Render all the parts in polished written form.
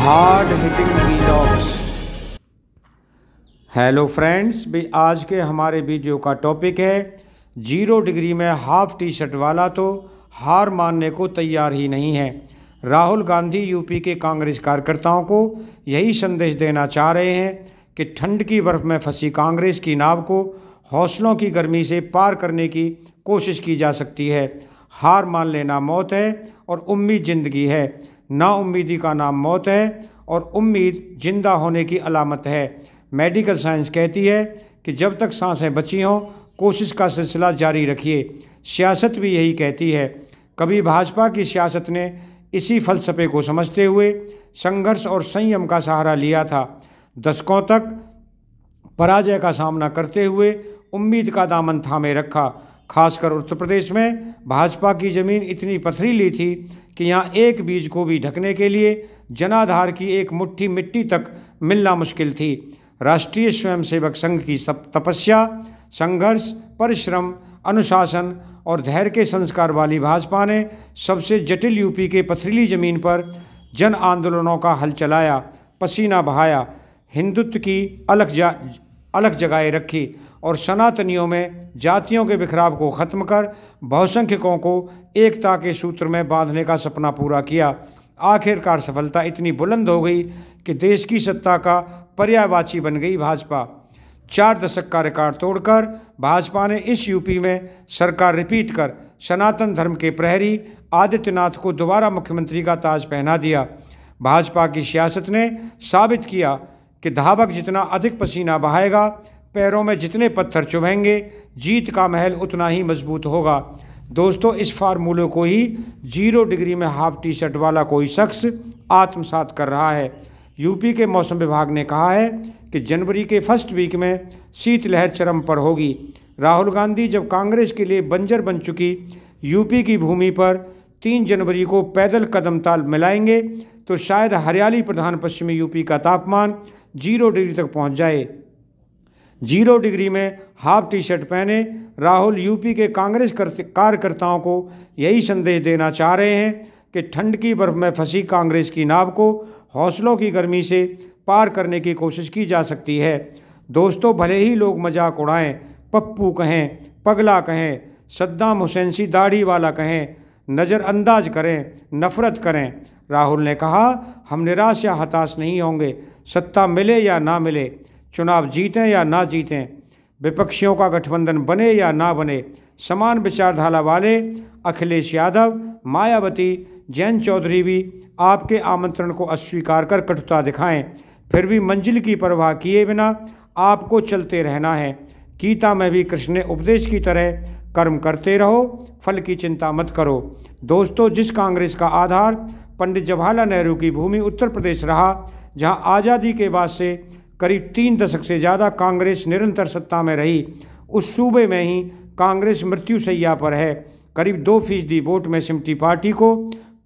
Hard hitting vlogs. Hello friends, भी आज के हमारे वीडियो का टॉपिक है 0 डिग्री में हाफ टी शर्ट वाला तो हार मानने को तैयार ही नहीं है। राहुल गांधी यूपी के कांग्रेस कार्यकर्ताओं को यही संदेश देना चाह रहे हैं कि ठंड की बर्फ में फंसी कांग्रेस की नाव को हौसलों की गर्मी से पार करने की कोशिश की जा सकती है। हार मान लेना मौत है और उम्मीद ज़िंदगी है। नाउम्मीदी का नाम मौत है और उम्मीद जिंदा होने की अलामत है। मेडिकल साइंस कहती है कि जब तक सांसें बची हों कोशिश का सिलसिला जारी रखिए। सियासत भी यही कहती है। कभी भाजपा की सियासत ने इसी फलसफे को समझते हुए संघर्ष और संयम का सहारा लिया था। दशकों तक पराजय का सामना करते हुए उम्मीद का दामन थामे रखा। खासकर उत्तर प्रदेश में भाजपा की ज़मीन इतनी पथरीली थी कि यहाँ एक बीज को भी ढकने के लिए जनाधार की एक मुट्ठी मिट्टी तक मिलना मुश्किल थी। राष्ट्रीय स्वयंसेवक संघ की तपस्या, संघर्ष, परिश्रम, अनुशासन और धैर्य के संस्कार वाली भाजपा ने सबसे जटिल यूपी के पथरीली ज़मीन पर जन आंदोलनों का हल चलाया, पसीना बहाया, हिंदुत्व की अलग जगाए रखी और सनातनियों में जातियों के बिखराव को ख़त्म कर बहुसंख्यकों को एकता के सूत्र में बांधने का सपना पूरा किया। आखिरकार सफलता इतनी बुलंद हो गई कि देश की सत्ता का पर्यायवाची बन गई भाजपा। 4 दशक का रिकॉर्ड तोड़कर भाजपा ने इस यूपी में सरकार रिपीट कर सनातन धर्म के प्रहरी आदित्यनाथ को दोबारा मुख्यमंत्री का ताज पहना दिया। भाजपा की सियासत ने साबित किया कि धावक जितना अधिक पसीना बहाएगा, पैरों में जितने पत्थर चुभेंगे, जीत का महल उतना ही मजबूत होगा। दोस्तों, इस फार्मूले को ही 0 डिग्री में हाफ टी शर्ट वाला कोई शख्स आत्मसात कर रहा है। यूपी के मौसम विभाग ने कहा है कि जनवरी के फर्स्ट वीक में शीतलहर चरम पर होगी। राहुल गांधी जब कांग्रेस के लिए बंजर बन चुकी यूपी की भूमि पर 3 जनवरी को पैदल कदम ताल मिलाएंगे तो शायद हरियाली प्रधान पश्चिमी यूपी का तापमान 0 डिग्री तक पहुंच जाए। 0 डिग्री में हाफ टी शर्ट पहने राहुल यूपी के कांग्रेस कार्यकर्ताओं को यही संदेश देना चाह रहे हैं कि ठंड की बर्फ में फंसी कांग्रेस की नाव को हौसलों की गर्मी से पार करने की कोशिश की जा सकती है। दोस्तों, भले ही लोग मजाक उड़ाएं, पप्पू कहें, पगला कहें, सद्दाम हुसैन सी दाढ़ी वाला कहें, नज़रअंदाज करें, नफरत करें, राहुल ने कहा, हम निराश या हताश नहीं होंगे। सत्ता मिले या ना मिले, चुनाव जीतें या ना जीतें, विपक्षियों का गठबंधन बने या ना बने, समान विचारधारा वाले अखिलेश यादव, मायावती, जयंत चौधरी भी आपके आमंत्रण को अस्वीकार कर कटुता दिखाएं, फिर भी मंजिल की परवाह किए बिना आपको चलते रहना है। गीता में भी कृष्ण ने उपदेश की तरह कर्म करते रहो, फल की चिंता मत करो। दोस्तों, जिस कांग्रेस का आधार पंडित जवाहरलाल नेहरू की भूमि उत्तर प्रदेश रहा, जहां आज़ादी के बाद से करीब 3 दशक से ज़्यादा कांग्रेस निरंतर सत्ता में रही, उस सूबे में ही कांग्रेस मृत्युशैया पर है। करीब 2% वोट में सिमटी पार्टी को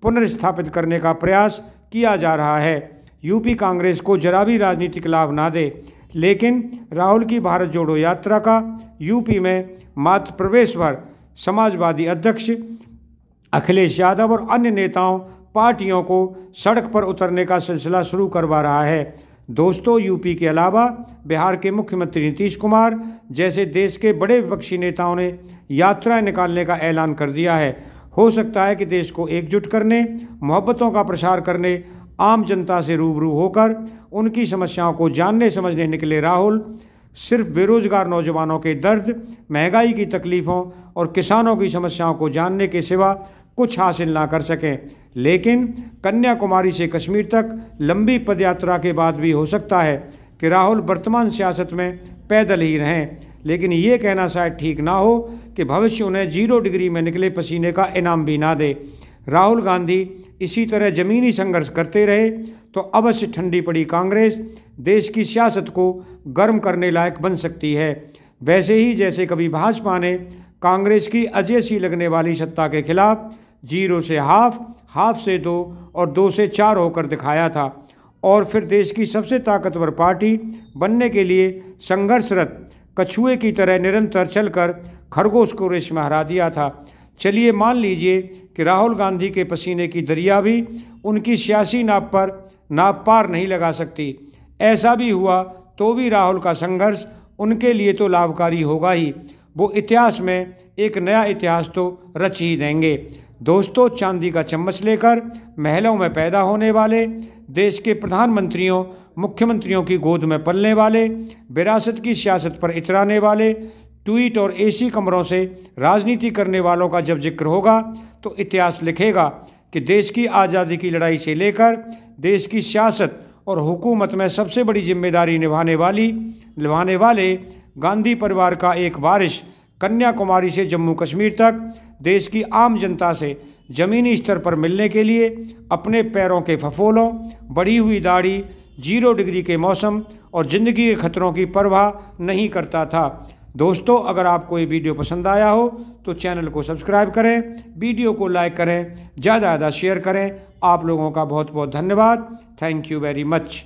पुनर्स्थापित करने का प्रयास किया जा रहा है। यूपी कांग्रेस को जरा भी राजनीतिक लाभ ना दे, लेकिन राहुल की भारत जोड़ो यात्रा का यूपी में मात्र प्रवेश भर समाजवादी अध्यक्ष अखिलेश यादव और अन्य नेताओं पार्टियों को सड़क पर उतरने का सिलसिला शुरू करवा रहा है। दोस्तों, यूपी के अलावा बिहार के मुख्यमंत्री नीतीश कुमार जैसे देश के बड़े विपक्षी नेताओं ने यात्राएं निकालने का ऐलान कर दिया है। हो सकता है कि देश को एकजुट करने, मोहब्बतों का प्रसार करने, आम जनता से रूबरू होकर उनकी समस्याओं को जानने समझने निकले राहुल सिर्फ बेरोजगार नौजवानों के दर्द, महंगाई की तकलीफ़ों और किसानों की समस्याओं को जानने के सिवा कुछ हासिल ना कर सकें, लेकिन कन्याकुमारी से कश्मीर तक लंबी पदयात्रा के बाद भी हो सकता है कि राहुल वर्तमान सियासत में पैदल ही रहें। लेकिन ये कहना शायद ठीक ना हो कि भविष्य उन्हें 0 डिग्री में निकले पसीने का इनाम भी ना दे। राहुल गांधी इसी तरह ज़मीनी संघर्ष करते रहे तो अवश्य ठंडी पड़ी कांग्रेस देश की सियासत को गर्म करने लायक बन सकती है। वैसे ही जैसे कभी भाजपा ने कांग्रेस की अजय सी लगने वाली सत्ता के खिलाफ 0 से हाफ, हाफ से 2 और 2 से 4 होकर दिखाया था और फिर देश की सबसे ताकतवर पार्टी बनने के लिए संघर्षरत कछुए की तरह निरंतर चलकर खरगोश को रेस में हरा दिया था। चलिए मान लीजिए कि राहुल गांधी के पसीने की दरिया भी उनकी सियासी नाव पर नाप पार नहीं लगा सकती। ऐसा भी हुआ तो भी राहुल का संघर्ष उनके लिए तो लाभकारी होगा ही, वो इतिहास में एक नया इतिहास तो रच ही देंगे। दोस्तों, चांदी का चम्मच लेकर महलों में पैदा होने वाले, देश के प्रधानमंत्रियों मुख्यमंत्रियों की गोद में पलने वाले, विरासत की सियासत पर इतराने वाले, ट्वीट और एसी कमरों से राजनीति करने वालों का जब जिक्र होगा तो इतिहास लिखेगा कि देश की आज़ादी की लड़ाई से लेकर देश की सियासत और हुकूमत में सबसे बड़ी जिम्मेदारी निभाने वाले गांधी परिवार का एक वारिस कन्याकुमारी से जम्मू कश्मीर तक देश की आम जनता से ज़मीनी स्तर पर मिलने के लिए अपने पैरों के फफोलों, बढ़ी हुई दाढ़ी, 0 डिग्री के मौसम और ज़िंदगी के खतरों की परवाह नहीं करता था। दोस्तों, अगर आपको ये वीडियो पसंद आया हो तो चैनल को सब्सक्राइब करें, वीडियो को लाइक करें, ज़्यादा से ज़्यादा शेयर करें। आप लोगों का बहुत बहुत धन्यवाद। Thank you very much.